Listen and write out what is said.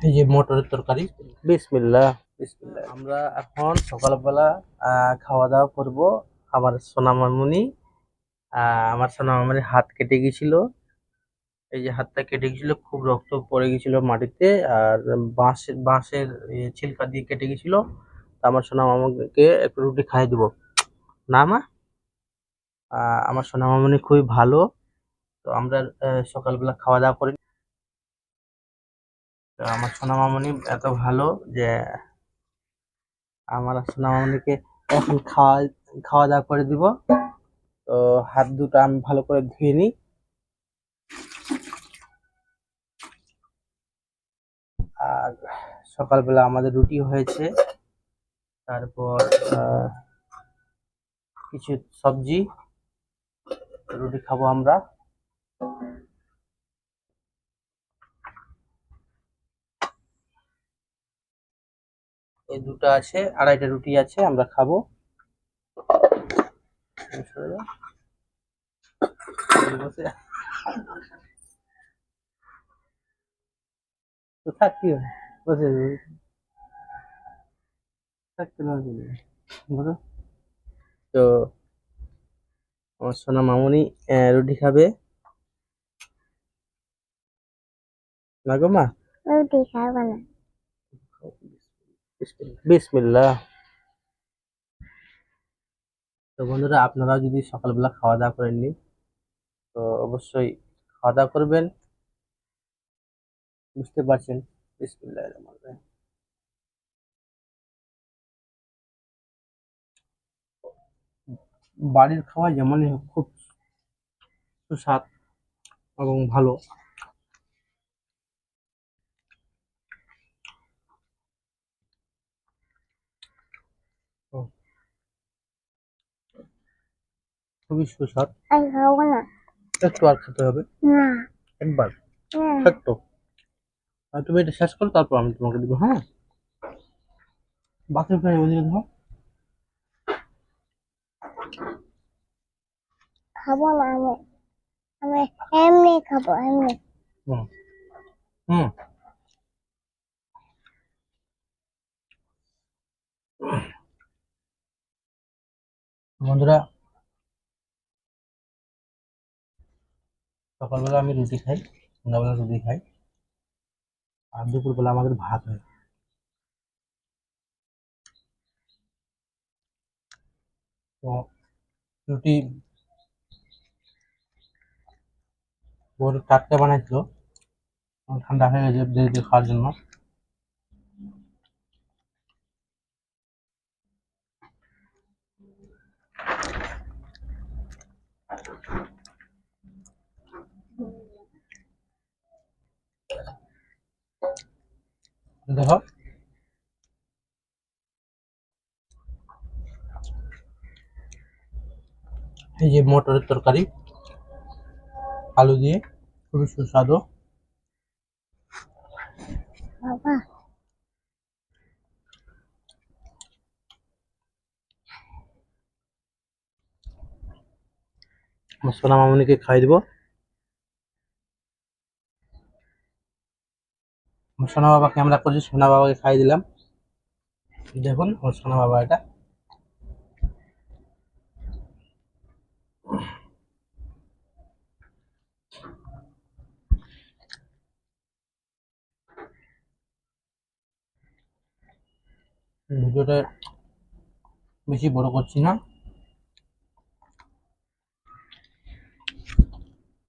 এই যে মটরের তরকারি। বিসমিল্লাহ বিসমিল্লাহ। আমরা এখন সকালবেলা খাওয়া দাওয়া করব। আমার সোনামামুনি আমার সোনামামুনির হাত কেটে গেছিল। এই যে হাতটা কেটে গেছিল, খুব রক্ত পড়ে গেছিল মাটিতে। আর বাঁশের ছিলকা দিয়ে কেটে গেছিল। তো আমার সোনামামুনিকে একটু রুটি খাইয়ে দিব। না মা, আমার সোনামামুনি খুবই ভালো। তো আমরা সকালবেলা খাওয়া দাওয়া করি। তো আমার সোনামামুনি এত ভালো যে আমার সোনামামুনিকে এখন খাওয়া দাওয়া করে দিব। তো হাত দুটো আমি ভালো করে ধুয়ে নিই। আর সকালবেলা আমাদের রুটি হয়েছে, তারপর কিছু সবজি, রুটি খাবো আমরা। এই দুটো আছে, আড়াইটা রুটি আছে, আমরা খাবো। তো থাকতে বসে থাকতে না বুঝো। তো আমার সোনা মামুনি রুটি খাবে। না গো মা, রুটি খাবো না। বিসমিল্লাহ। তো বন্ধুরা, আপনারাও যদি সকালবেলা খাওয়া দাওয়া করেননি, তো অবশ্যই খাওয়া দাওয়া করবেন। বুঝতে পারছেন। বিসমিল্লাহির রহমানির রহিম। বাড়ির খাওয়া যেমনই হোক, খুব সুস্বাদ এবং ভালো। ও, খুবই সুস্বাদ। আর খাবো না। একটু আর খেতে হবে। না, একবার একটু। আর তুমি এটা শেষ করো, তারপর আমি তোমাকে দিব। হ্যাঁ, বাকি ফ্রাই ওদিকে দাও। খাবো না আমি, আমি এমনি খাবো, এমনি। হুম হুম। বন্ধুরা, সকালবেলা আমি রুটি খাই, সন্ধ্যাবেলা রুটি খাই, আর দুপুরবেলা আমাদের ভাত হয়। তো রুটি ভোর টাটকা বানাইছিল, ঠান্ডা হয়ে গেছে দেরিতে খাওয়ার জন্য। দেখো, এই যে মটরের তরকারি আলু দিয়ে, খুবই সুস্বাদু। বাবা, আমার সোনা মামুনিকে খাই দিব। আমার সোনা বাবা ক্যামেরা করছে, সোনা বাবাকে খাই দিলাম। দেখুন আমার সোনা বাবা এটা। ভিডিওটা বেশি বড় করছি না।